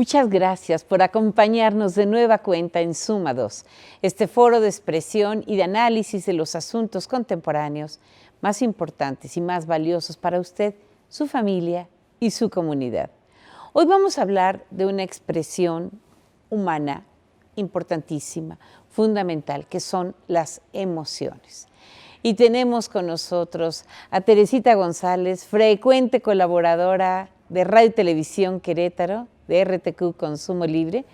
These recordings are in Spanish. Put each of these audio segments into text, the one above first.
Muchas gracias por acompañarnos de nueva cuenta en Suma 2, este foro de expresión y de análisis de los asuntos contemporáneos más importantes y más valiosos para usted, su familia y su comunidad. Hoy vamos a hablar de una expresión humana importantísima, fundamental, que son las emociones. Y tenemos con nosotros a Teresita González, frecuente colaboradora de Radio y Televisión Querétaro, de RTQ Consumo Libre,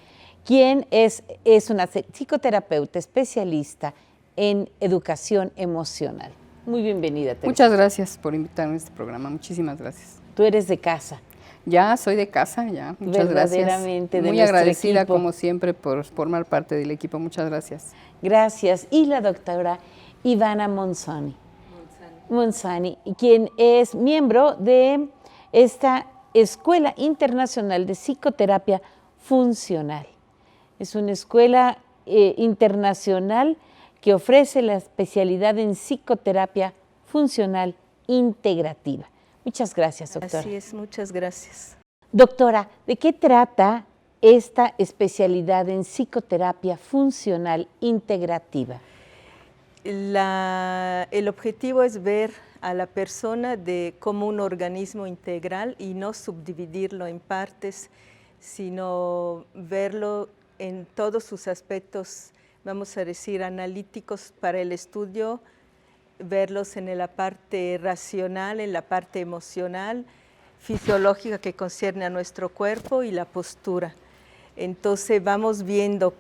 quien es una psicoterapeuta especialista en educación emocional. Muy bienvenida, Teresita. Muchas gracias por invitarme a este programa, muchísimas gracias. Tú eres de casa. Ya, soy de casa, ya, muchas verdaderamente gracias. Muy agradecida, equipo, como siempre, por formar parte del equipo, muchas gracias. Gracias. Y la doctora Ivana Monzoni, quien es miembro de esta Escuela Internacional de Psicoterapia Funcional. Es una escuela internacional que ofrece la especialidad en psicoterapia funcional integrativa. Muchas gracias, doctora. Así es, muchas gracias. Doctora, ¿de qué trata esta especialidad en psicoterapia funcional integrativa? El objetivo es ver a la persona como un organismo integral y no subdividirlo en partes, sino verlo en todos sus aspectos, vamos a decir, analíticos para el estudio, verlos en la parte racional, en la parte emocional, fisiológica que concierne a nuestro cuerpo y la postura. Entonces vamos viendo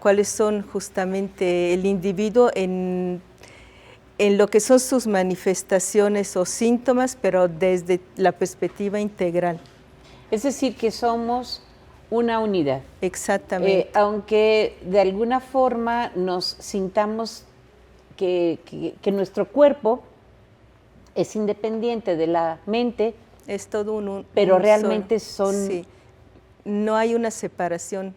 cuáles son justamente el individuo en lo que son sus manifestaciones o síntomas, pero desde la perspectiva integral. Es decir, que somos una unidad. Exactamente. Aunque de alguna forma nos sintamos que nuestro cuerpo es independiente de la mente, es todo pero realmente son... Sí, no hay una separación.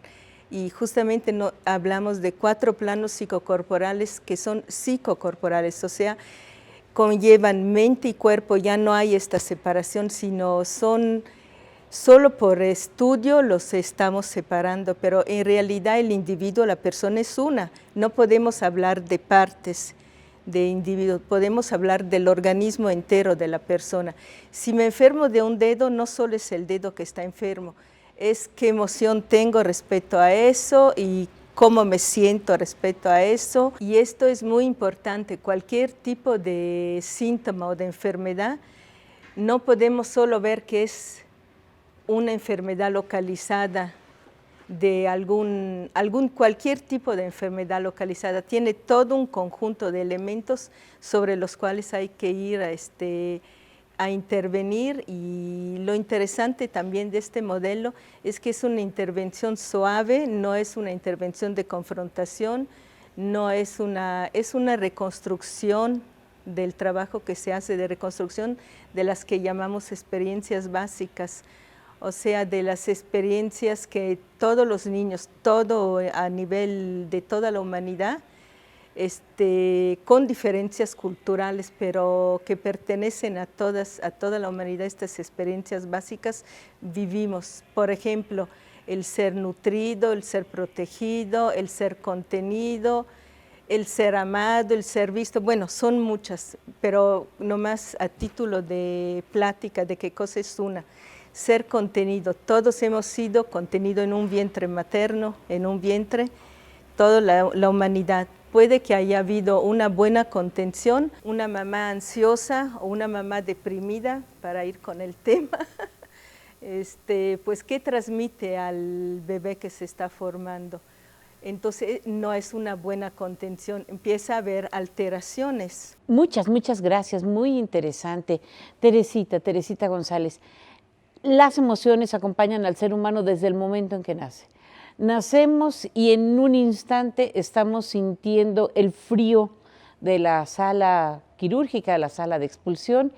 Y justamente hablamos de 4 planos psicocorporales que son psicocorporales, o sea, conllevan mente y cuerpo, ya no hay esta separación, sino son, solo por estudio los estamos separando, pero en realidad el individuo, la persona es una, no podemos hablar de partes de individuo, podemos hablar del organismo entero de la persona. Si me enfermo de un dedo, no solo es el dedo que está enfermo, es qué emoción tengo respecto a eso y cómo me siento respecto a eso. Y esto es muy importante, cualquier tipo de síntoma o de enfermedad, no podemos solo ver que es una enfermedad localizada de cualquier tipo de enfermedad localizada, tiene todo un conjunto de elementos sobre los cuales hay que ir a intervenir, y lo interesante también de este modelo es que es una intervención suave, no es una intervención de confrontación, es una reconstrucción del trabajo que se hace de reconstrucción de las que llamamos experiencias básicas, o sea, de las experiencias que todos los niños, todo a nivel de toda la humanidad, con diferencias culturales, pero que pertenecen a toda la humanidad, estas experiencias básicas vivimos. Por ejemplo, el ser nutrido, el ser protegido, el ser contenido, el ser amado, el ser visto, bueno, son muchas, pero nomás a título de plática de qué cosa es una. Ser contenido, todos hemos sido contenido en un vientre materno, en un vientre, toda la humanidad. Puede que haya habido una buena contención, una mamá ansiosa o una mamá deprimida, para ir con el tema, pues ¿qué transmite al bebé que se está formando? Entonces no es una buena contención, empieza a haber alteraciones. Muchas gracias, muy interesante. Teresita González, las emociones acompañan al ser humano desde el momento en que nace. Nacemos y en un instante estamos sintiendo el frío de la sala quirúrgica, de la sala de expulsión,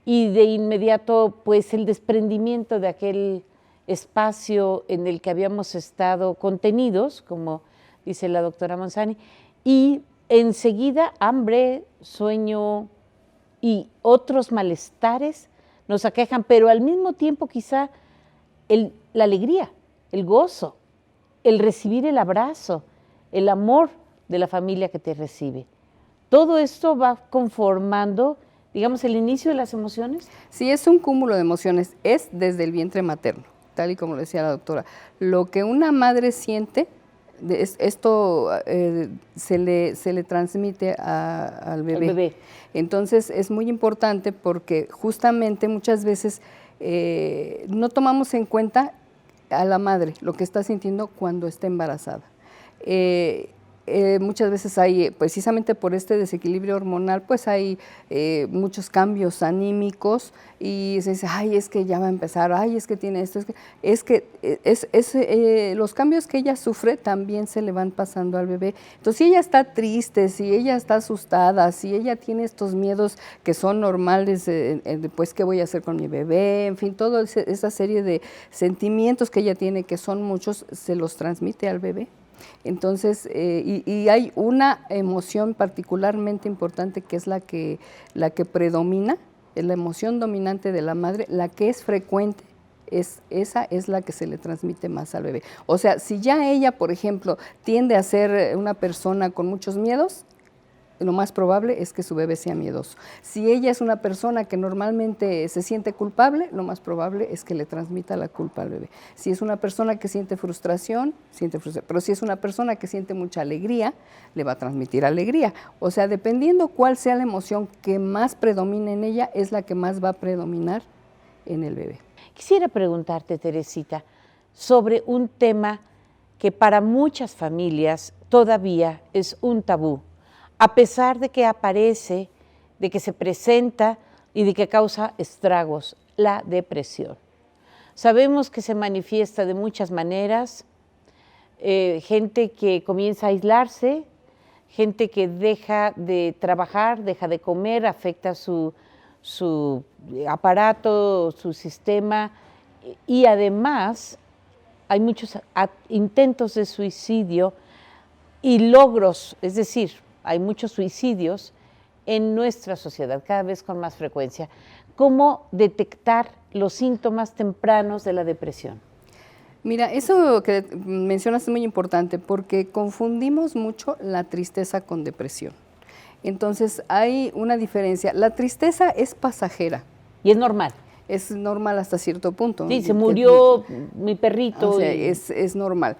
y de inmediato pues el desprendimiento de aquel espacio en el que habíamos estado contenidos, como dice la doctora Monzoni, y enseguida hambre, sueño y otros malestares nos aquejan, pero al mismo tiempo quizá la alegría, el gozo, el recibir el abrazo, el amor de la familia que te recibe. Todo esto va conformando, digamos, el inicio de las emociones. Sí, es un cúmulo de emociones, es desde el vientre materno, tal y como lo decía la doctora. Lo que una madre siente, esto se le transmite al bebé. Al bebé. Entonces es muy importante porque justamente muchas veces no tomamos en cuenta a la madre lo que está sintiendo cuando está embarazada. Muchas veces hay, precisamente por este desequilibrio hormonal, pues hay muchos cambios anímicos y se dice, ay, es que ya va a empezar, ay, es que tiene esto, los cambios que ella sufre también se le van pasando al bebé. Entonces, si ella está triste, si ella está asustada, si ella tiene estos miedos que son normales, pues, ¿qué voy a hacer con mi bebé? En fin, toda esa serie de sentimientos que ella tiene, que son muchos, se los transmite al bebé. Entonces, y hay una emoción particularmente importante que es la que predomina, es la emoción dominante de la madre, la que es frecuente, esa es la que se le transmite más al bebé. O sea, si ya ella, por ejemplo, tiende a ser una persona con muchos miedos, lo más probable es que su bebé sea miedoso. Si ella es una persona que normalmente se siente culpable, lo más probable es que le transmita la culpa al bebé. Si es una persona que siente frustración, pero si es una persona que siente mucha alegría, le va a transmitir alegría. O sea, dependiendo cuál sea la emoción que más predomine en ella, es la que más va a predominar en el bebé. Quisiera preguntarte, Teresita, sobre un tema que para muchas familias todavía es un tabú, a pesar de que aparece, de que se presenta y de que causa estragos, la depresión. Sabemos que se manifiesta de muchas maneras, gente que comienza a aislarse, gente que deja de trabajar, deja de comer, afecta su aparato, su sistema, y además hay muchos intentos de suicidio y logros, es decir, hay muchos suicidios en nuestra sociedad, cada vez con más frecuencia. ¿Cómo detectar los síntomas tempranos de la depresión? Mira, eso que mencionas es muy importante porque confundimos mucho la tristeza con depresión. Entonces hay una diferencia. La tristeza es pasajera. Y es normal. Es normal hasta cierto punto. Sí, se murió mi perrito. O sea, es normal.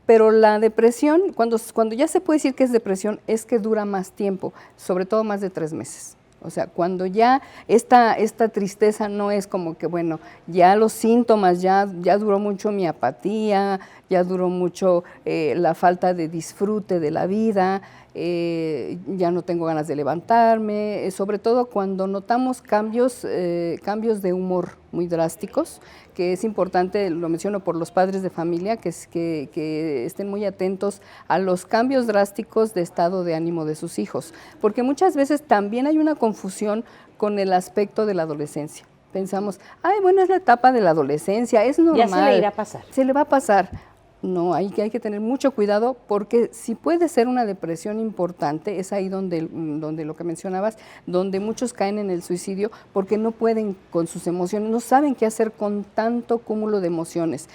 Pero la depresión, cuando ya se puede decir que es depresión, es que dura más tiempo, sobre todo más de 3 meses. O sea, cuando ya esta tristeza no es como que, bueno, ya los síntomas, ya duró mucho mi apatía, ya duró mucho la falta de disfrute de la vida, ya no tengo ganas de levantarme, sobre todo cuando notamos cambios de humor muy drásticos, que es importante, lo menciono por los padres de familia, que estén muy atentos a los cambios drásticos de estado de ánimo de sus hijos, porque muchas veces también hay una confusión con el aspecto de la adolescencia. Pensamos, ay, bueno, es la etapa de la adolescencia, es normal. Ya se le irá a pasar. Se le va a pasar. No, hay que tener mucho cuidado porque si puede ser una depresión importante, es ahí donde lo que mencionabas, donde muchos caen en el suicidio porque no pueden con sus emociones, no saben qué hacer con tanto cúmulo de emociones.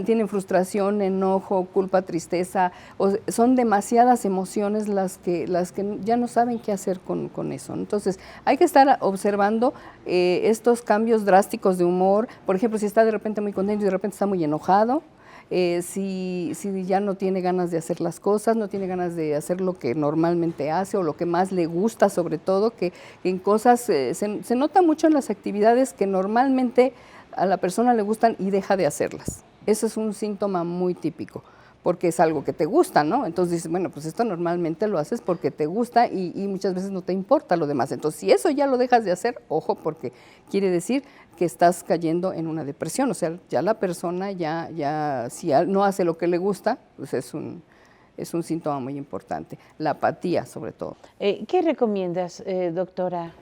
Tienen frustración, enojo, culpa, tristeza, son demasiadas emociones las que ya no saben qué hacer con eso. Entonces, hay que estar observando estos cambios drásticos de humor. Por ejemplo, si está de repente muy contento y de repente está muy enojado, si ya no tiene ganas de hacer las cosas, no tiene ganas de hacer lo que normalmente hace o lo que más le gusta, sobre todo, que en cosas, se nota mucho en las actividades que normalmente a la persona le gustan y deja de hacerlas. Eso es un síntoma muy típico, porque es algo que te gusta, ¿no? Entonces dices, bueno, pues esto normalmente lo haces porque te gusta y muchas veces no te importa lo demás. Entonces, si eso ya lo dejas de hacer, ojo, porque quiere decir que estás cayendo en una depresión. O sea, ya la persona si no hace lo que le gusta, pues es un síntoma muy importante. La apatía, sobre todo. ¿Qué recomiendas, doctora?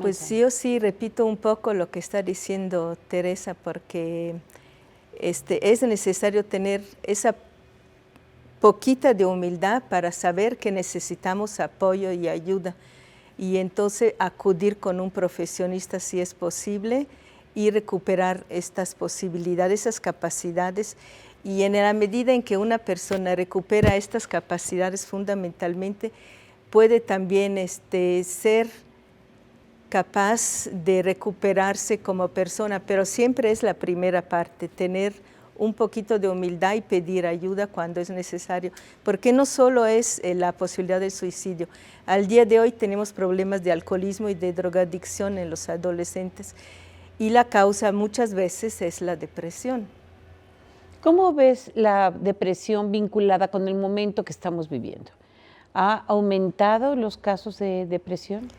Pues yo sí repito un poco lo que está diciendo Teresa, porque es necesario tener esa poquita de humildad para saber que necesitamos apoyo y ayuda, y entonces acudir con un profesionista si es posible y recuperar estas posibilidades, esas capacidades. Y en la medida en que una persona recupera estas capacidades fundamentalmente, puede también ser capaz de recuperarse como persona, pero siempre es la primera parte, tener un poquito de humildad y pedir ayuda cuando es necesario, porque no solo es la posibilidad del suicidio. Al día de hoy tenemos problemas de alcoholismo y de drogadicción en los adolescentes, y la causa muchas veces es la depresión. ¿Cómo ves la depresión vinculada con el momento que estamos viviendo? ¿Ha aumentado los casos de depresión?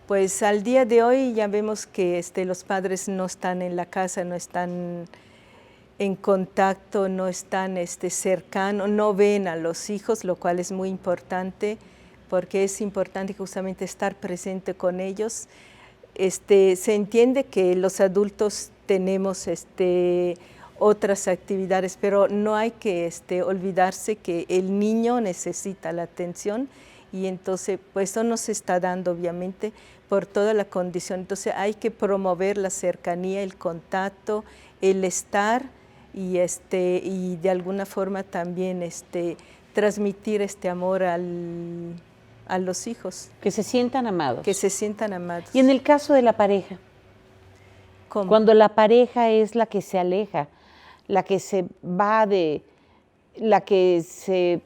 Pues al día de hoy ya vemos que los padres no están en la casa, no están en contacto, no están cercanos, no ven a los hijos, lo cual es muy importante, porque es importante justamente estar presente con ellos. Se entiende que los adultos tenemos otras actividades, pero no hay que olvidarse que el niño necesita la atención, y entonces pues eso no se está dando obviamente por toda la condición. Entonces hay que promover la cercanía, el contacto, el estar, y de alguna forma también transmitir este amor a los hijos. Que se sientan amados. Que se sientan amados. Y en el caso de la pareja, ¿Cómo? cuando la pareja es la que se aleja, la que se va la que se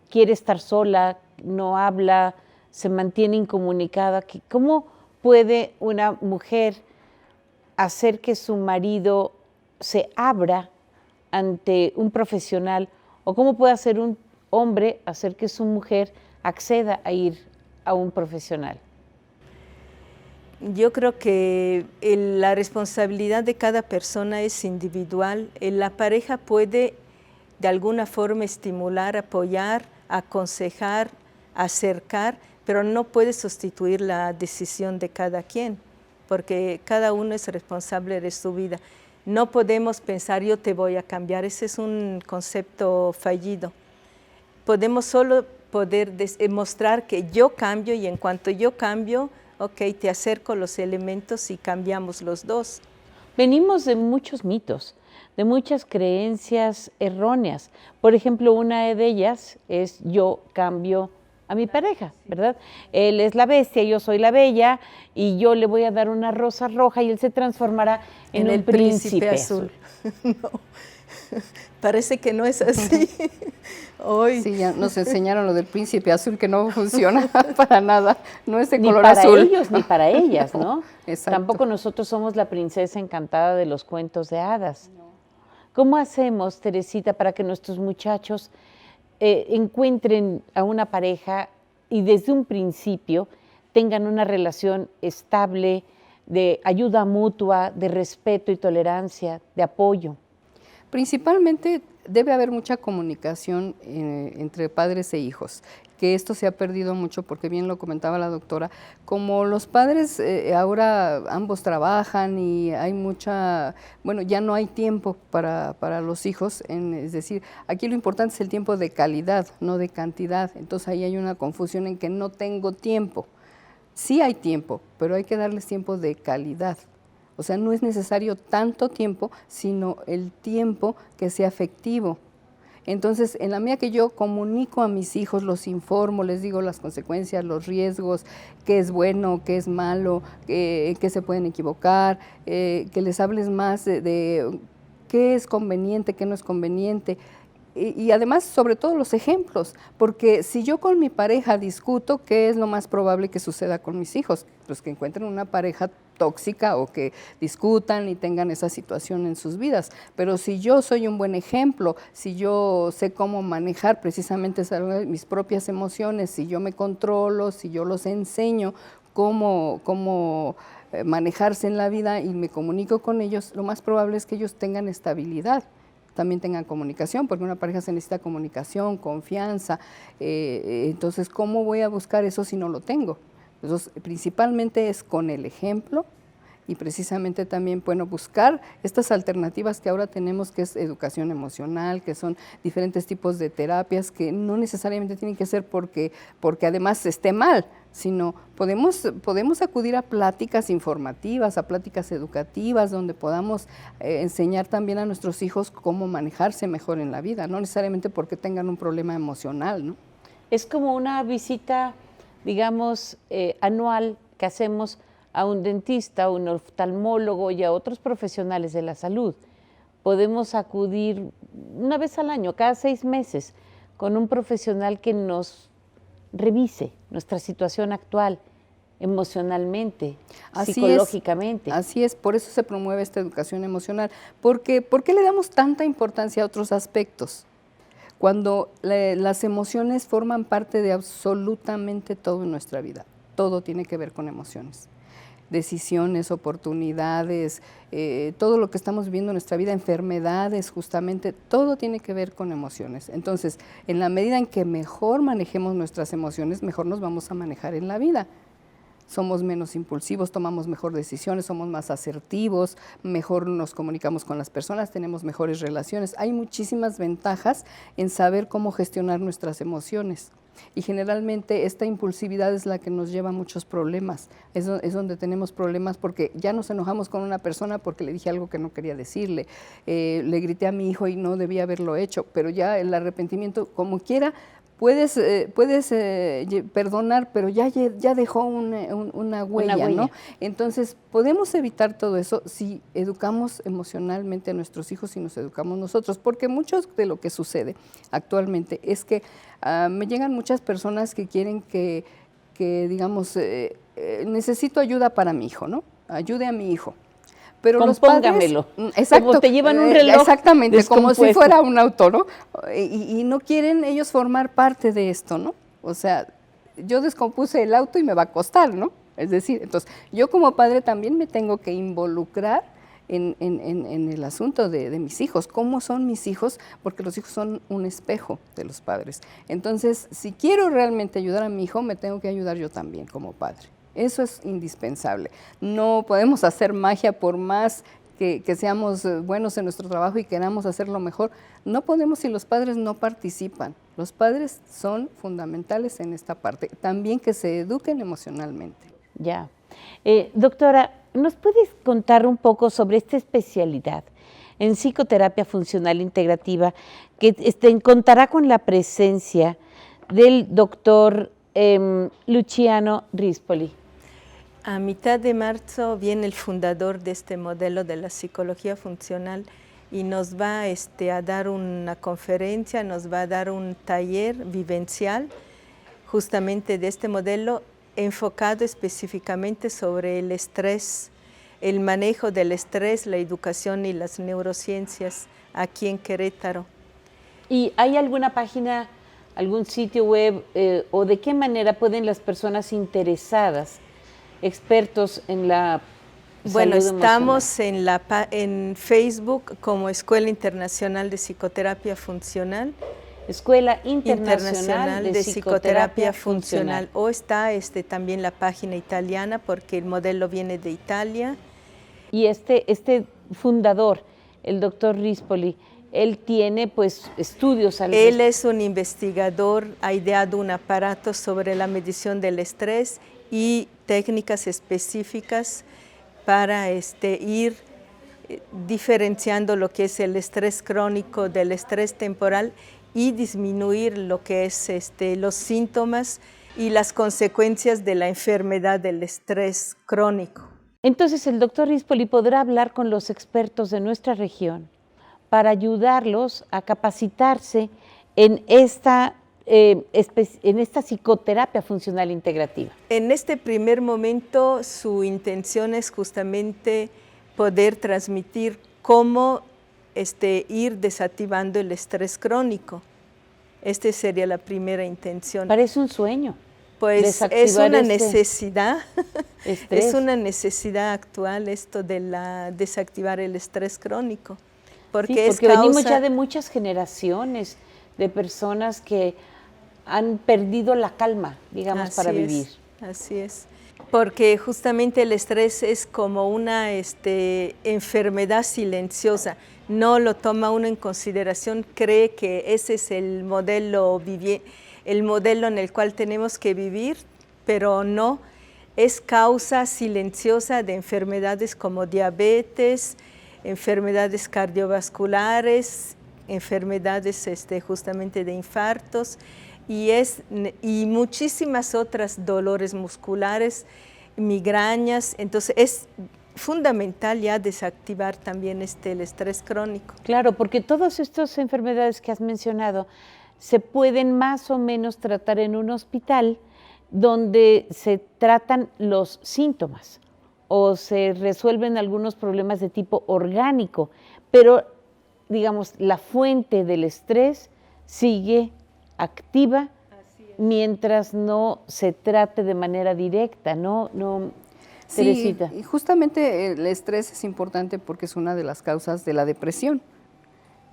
quiere estar sola, no habla, se mantiene incomunicada, ¿cómo puede una mujer hacer que su marido se abra ante un profesional, o cómo puede hacer un hombre hacer que su mujer acceda a ir a un profesional? Yo creo que la responsabilidad de cada persona es individual. La pareja puede de alguna forma estimular, apoyar, aconsejar, acercar, pero no puede sustituir la decisión de cada quien, porque cada uno es responsable de su vida. No podemos pensar yo te voy a cambiar, ese es un concepto fallido. Podemos solo mostrar que yo cambio, y en cuanto yo cambio, ok, te acerco los elementos y cambiamos los dos. Venimos de muchos mitos, de muchas creencias erróneas. Por ejemplo, una de ellas es yo cambio a mi pareja, ¿verdad? Él es la bestia, yo soy la bella, y yo le voy a dar una rosa roja y él se transformará en el príncipe azul. No, parece que no es así. Hoy. Sí, ya nos enseñaron lo del príncipe azul, que no funciona para nada, no es de color azul. Ni para azul. ellos ni para ellas, ¿no? Exacto. Tampoco nosotros somos la princesa encantada de los cuentos de hadas. No. ¿Cómo hacemos, Teresita, para que nuestros muchachos encuentren a una pareja y desde un principio tengan una relación estable, de ayuda mutua, de respeto y tolerancia, de apoyo? Principalmente debe haber mucha comunicación entre padres e hijos, que esto se ha perdido mucho porque bien lo comentaba la doctora, como los padres ahora ambos trabajan y hay ya no hay tiempo para los hijos, es decir, aquí lo importante es el tiempo de calidad, no de cantidad, entonces ahí hay una confusión en que no tengo tiempo. Sí hay tiempo, pero hay que darles tiempo de calidad. O sea, no es necesario tanto tiempo, sino el tiempo que sea afectivo. Entonces, en la medida que yo comunico a mis hijos, los informo, les digo las consecuencias, los riesgos, qué es bueno, qué es malo, qué se pueden equivocar, que les hables más de qué es conveniente, qué no es conveniente. Y además, sobre todo, los ejemplos, porque si yo con mi pareja discuto, ¿qué es lo más probable que suceda con mis hijos? Pues que encuentren una pareja tóxica o que discutan y tengan esa situación en sus vidas. Pero si yo soy un buen ejemplo, si yo sé cómo manejar precisamente mis propias emociones, si yo me controlo, si yo los enseño cómo manejarse en la vida y me comunico con ellos, lo más probable es que ellos tengan estabilidad. También tengan comunicación, porque una pareja se necesita comunicación, confianza. Entonces, ¿cómo voy a buscar eso si no lo tengo? Entonces, principalmente es con el ejemplo y precisamente también, bueno, buscar estas alternativas que ahora tenemos, que es educación emocional, que son diferentes tipos de terapias que no necesariamente tienen que ser porque además esté mal, sino podemos acudir a pláticas informativas, a pláticas educativas, donde podamos enseñar también a nuestros hijos cómo manejarse mejor en la vida, no necesariamente porque tengan un problema emocional, ¿no? Es como una visita, digamos, anual que hacemos a un dentista, a un oftalmólogo y a otros profesionales de la salud. Podemos acudir una vez al año, cada 6 meses, con un profesional que nos revise nuestra situación actual, emocionalmente, psicológicamente. Así es, por eso se promueve esta educación emocional. ¿Por qué le damos tanta importancia a otros aspectos? Cuando las emociones forman parte de absolutamente todo en nuestra vida, todo tiene que ver con emociones. Decisiones, oportunidades, todo lo que estamos viviendo en nuestra vida, enfermedades, justamente, todo tiene que ver con emociones. Entonces, en la medida en que mejor manejemos nuestras emociones, mejor nos vamos a manejar en la vida. Somos menos impulsivos, tomamos mejor decisiones, somos más asertivos, mejor nos comunicamos con las personas, tenemos mejores relaciones. Hay muchísimas ventajas en saber cómo gestionar nuestras emociones. Y generalmente esta impulsividad es la que nos lleva a muchos problemas. Es donde tenemos problemas porque ya nos enojamos con una persona porque le dije algo que no quería decirle. Le grité a mi hijo y no debía haberlo hecho, pero ya el arrepentimiento, como quiera, puedes perdonar, pero ya dejó una huella, ¿no? Entonces, podemos evitar todo eso si educamos emocionalmente a nuestros hijos y nos educamos nosotros, porque mucho de lo que sucede actualmente es que me llegan muchas personas que quieren que digamos, necesito ayuda para mi hijo, ¿no? Ayude a mi hijo. Pero compóngamelo. Los padres, exacto, como te llevan un reloj exactamente, como si fuera un auto, ¿no? Y no quieren ellos formar parte de esto, ¿no? O sea, yo descompuse el auto y me va a costar, ¿no? Es decir, entonces, yo como padre también me tengo que involucrar en el asunto de mis hijos. ¿Cómo son mis hijos? Porque los hijos son un espejo de los padres. Entonces, si quiero realmente ayudar a mi hijo, me tengo que ayudar yo también como padre. Eso es indispensable. No podemos hacer magia por más que seamos buenos en nuestro trabajo y queramos hacerlo mejor. No podemos si los padres no participan. Los padres son fundamentales en esta parte. También que se eduquen emocionalmente. Ya. Doctora, ¿nos puedes contar un poco sobre esta especialidad en psicoterapia funcional integrativa que contará con la presencia del doctor Luciano Rispoli? A mitad de marzo viene el fundador de este modelo de la psicología funcional y nos va a dar una conferencia, nos va a dar un taller vivencial justamente de este modelo enfocado específicamente sobre el estrés, el manejo del estrés, la educación y las neurociencias aquí en Querétaro. ¿Y hay alguna página, algún sitio web o de qué manera pueden las personas interesadas, expertos en la Bueno, salud estamos en Facebook como Escuela Internacional de Psicoterapia Funcional. Escuela Internacional de Psicoterapia Funcional. O está también la página italiana porque el modelo viene de Italia. Y este fundador, el doctor Rispoli, él tiene pues estudios al Él es un investigador, ha ideado un aparato sobre la medición del estrés y técnicas específicas para ir diferenciando lo que es el estrés crónico del estrés temporal y disminuir lo que es los síntomas y las consecuencias de la enfermedad del estrés crónico. Entonces el doctor Rispoli podrá hablar con los expertos de nuestra región para ayudarlos a capacitarse en esta psicoterapia funcional integrativa. En este primer momento su intención es justamente poder transmitir cómo ir desactivando el estrés crónico. Esta sería la primera intención. Parece un sueño. Pues es una necesidad, es una necesidad actual esto de desactivar el estrés crónico. Porque venimos ya de muchas generaciones de personas que han perdido la calma, digamos, para vivir. Así es, porque justamente el estrés es como una enfermedad silenciosa, no lo toma uno en consideración, cree que ese es el modelo en el cual tenemos que vivir, pero no, es causa silenciosa de enfermedades como diabetes, enfermedades cardiovasculares, enfermedades justamente de infartos y muchísimas otras dolores musculares, migrañas. Entonces es fundamental ya desactivar también el estrés crónico. Claro, porque todas estas enfermedades que has mencionado se pueden más o menos tratar en un hospital donde se tratan los síntomas o se resuelven algunos problemas de tipo orgánico, pero digamos, la fuente del estrés sigue activa mientras no se trate de manera directa, ¿no, Teresita? Sí, y justamente el estrés es importante porque es una de las causas de la depresión,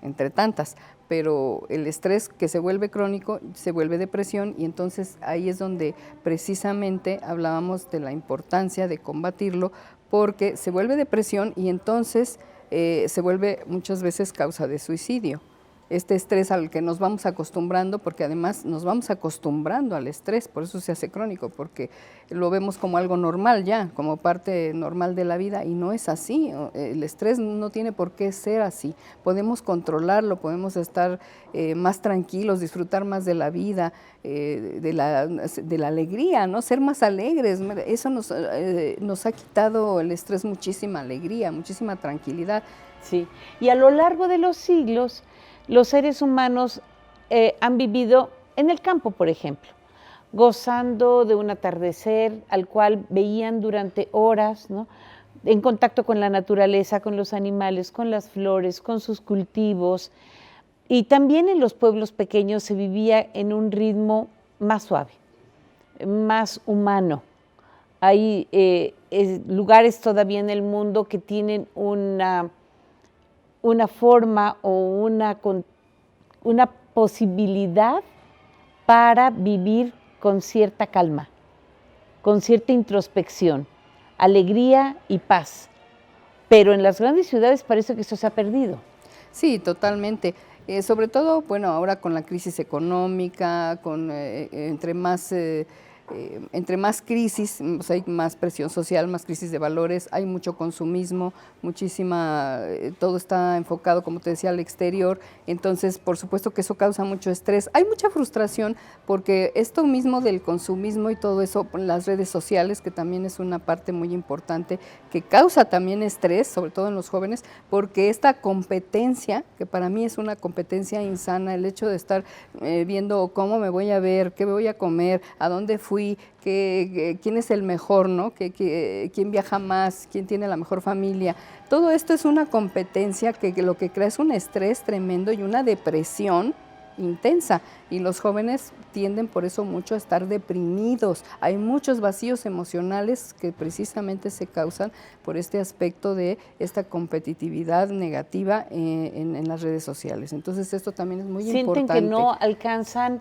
entre tantas, pero el estrés que se vuelve crónico se vuelve depresión y entonces ahí es donde precisamente hablábamos de la importancia de combatirlo porque se vuelve depresión y entonces se vuelve muchas veces causa de suicidio. Este estrés al que nos vamos acostumbrando, porque además nos vamos acostumbrando al estrés, por eso se hace crónico, porque lo vemos como algo normal ya, como parte normal de la vida, y no es así. El estrés no tiene por qué ser así. Podemos controlarlo, podemos estar más tranquilos, disfrutar más de la vida, de la alegría, ¿no? Ser más alegres. Eso nos ha quitado el estrés muchísima alegría, muchísima tranquilidad. Sí, y a lo largo de los siglos, los seres humanos han vivido en el campo, por ejemplo, gozando de un atardecer al cual veían durante horas, ¿no? En contacto con la naturaleza, con los animales, con las flores, con sus cultivos. Y también en los pueblos pequeños se vivía en un ritmo más suave, más humano. Hay lugares todavía en el mundo que tienen una forma o una posibilidad para vivir con cierta calma, con cierta introspección, alegría y paz. Pero en las grandes ciudades parece que eso se ha perdido. Sí, totalmente. Sobre todo, bueno, ahora con la crisis económica, entre más crisis, pues hay más presión social, más crisis de valores, hay mucho consumismo, todo está enfocado, como te decía, al exterior, entonces por supuesto que eso causa mucho estrés, hay mucha frustración porque esto mismo del consumismo y todo eso, las redes sociales, que también es una parte muy importante, que causa también estrés, sobre todo en los jóvenes, porque esta competencia, que para mí es una competencia insana, el hecho de estar viendo cómo me voy a ver, qué voy a comer, a dónde fui, quién es el mejor, ¿no? Quién viaja más, quién tiene la mejor familia. Todo esto es una competencia que lo que crea es un estrés tremendo y una depresión intensa. Y los jóvenes tienden por eso mucho a estar deprimidos. Hay muchos vacíos emocionales que precisamente se causan por este aspecto de esta competitividad negativa en las redes sociales. Entonces esto también es muy importante. Sienten que no alcanzan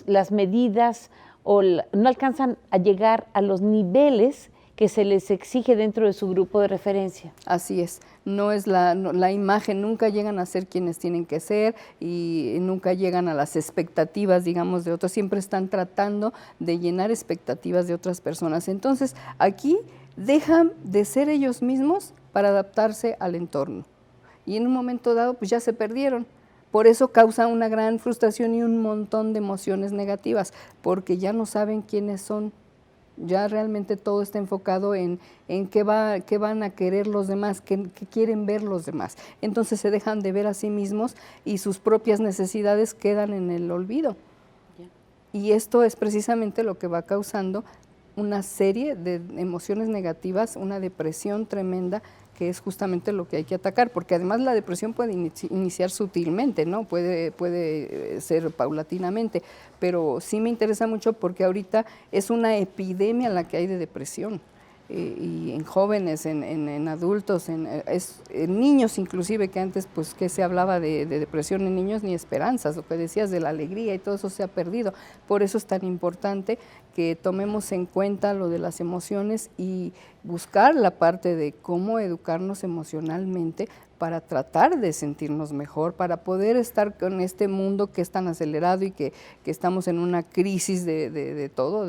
las medidas o no alcanzan a llegar a los niveles que se les exige dentro de su grupo de referencia. Así es, no es la imagen, nunca llegan a ser quienes tienen que ser y nunca llegan a las expectativas, digamos, de otros, siempre están tratando de llenar expectativas de otras personas. Entonces, aquí dejan de ser ellos mismos para adaptarse al entorno y en un momento dado, pues ya se perdieron. Por eso causa una gran frustración y un montón de emociones negativas, porque ya no saben quiénes son. Ya realmente todo está enfocado en qué van a querer los demás, qué quieren ver los demás. Entonces se dejan de ver a sí mismos y sus propias necesidades quedan en el olvido. Y esto es precisamente lo que va causando una serie de emociones negativas, una depresión tremenda, que es justamente lo que hay que atacar, porque además la depresión puede iniciar sutilmente, ¿no? Puede ser paulatinamente, pero sí me interesa mucho porque ahorita es una epidemia la que hay de depresión, y en jóvenes, en adultos, en niños inclusive, que antes pues que se hablaba de depresión en niños, ni esperanzas, lo que decías de la alegría y todo eso se ha perdido. Por eso es tan importante que tomemos en cuenta lo de las emociones y buscar la parte de cómo educarnos emocionalmente para tratar de sentirnos mejor, para poder estar con este mundo que es tan acelerado y que estamos en una crisis de todo.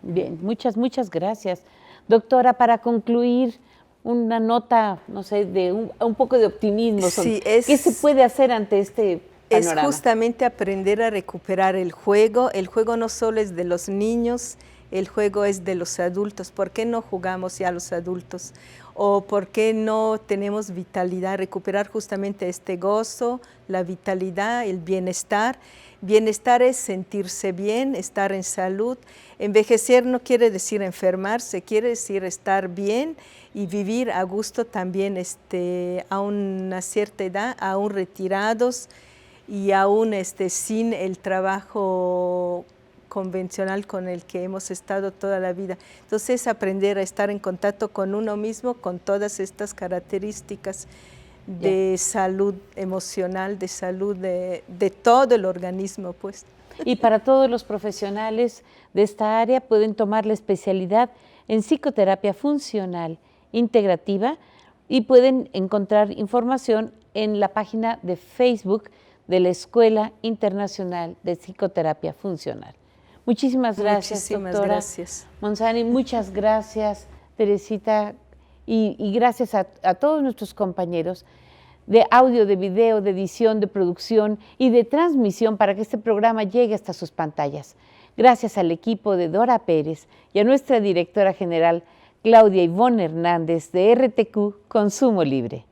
Bien, muchas gracias. Doctora, para concluir, una nota, no sé, de un poco de optimismo. Sí, ¿Qué se puede hacer ante este panorama? Es justamente aprender a recuperar el juego. El juego no solo es de los niños, el juego es de los adultos. ¿Por qué no jugamos ya los adultos? ¿O por qué no tenemos vitalidad? Recuperar justamente este gozo, la vitalidad, el bienestar. Bienestar es sentirse bien, estar en salud. Envejecer no quiere decir enfermarse, quiere decir estar bien y vivir a gusto también a una cierta edad, aún retirados y aún sin el trabajo convencional con el que hemos estado toda la vida. Entonces, aprender a estar en contacto con uno mismo, con todas estas características de salud emocional, de salud de todo el organismo, pues. Y para todos los profesionales de esta área pueden tomar la especialidad en psicoterapia funcional integrativa y pueden encontrar información en la página de Facebook de la Escuela Internacional de Psicoterapia Funcional. Muchísimas gracias, Muchísimas doctora gracias. Monzani, muchas gracias, Teresita, y gracias a todos nuestros compañeros de audio, de video, de edición, de producción y de transmisión para que este programa llegue hasta sus pantallas. Gracias al equipo de Dora Pérez y a nuestra directora general, Claudia Ivonne Hernández, de RTQ Consumo Libre.